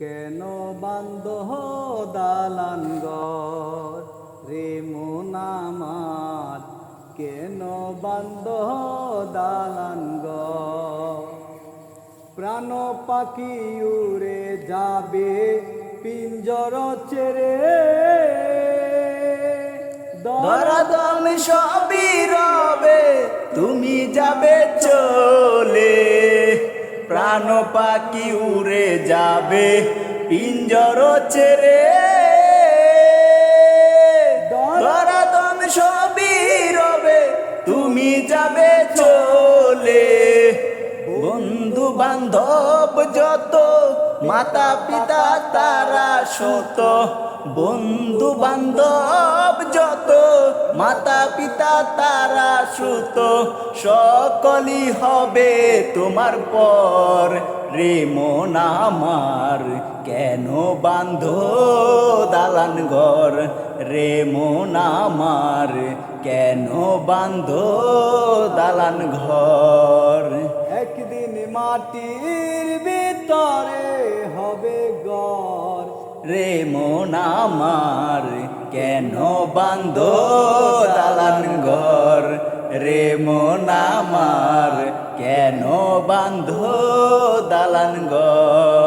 কেন বান্ধ দালান ঘর রে মন আমার, কেন বান্ধ দালান ঘর? প্রাণ পাখি উড়ে যাবে পিঞ্জর ছেড়ে, ধরাধাম সবই রবে, তুমি যাবে চলে। প্রাণ পাখি উড়ে যাবে পিঞ্জর ছেড়ে, ধরাধাম সবই রবে, তুমি যাবে চলে। বন্ধু বান্ধব যত, মাতা পিতা তারা সুত, বন্ধু বান্ধব যত, মাতা পিতা তারা সুত, সকলই হবে তোমার পর। রে মন আমার, কেন বান্ধ দালান ঘর? রে মন আমার, কেন বান্ধ দালান ঘর? একদিন মাটির ভিতরে হবে ঘর। রে মন আমার, কেন বান্ধ দালান ঘর? রে মন আমার, কেন বান্ধ দালান ঘর?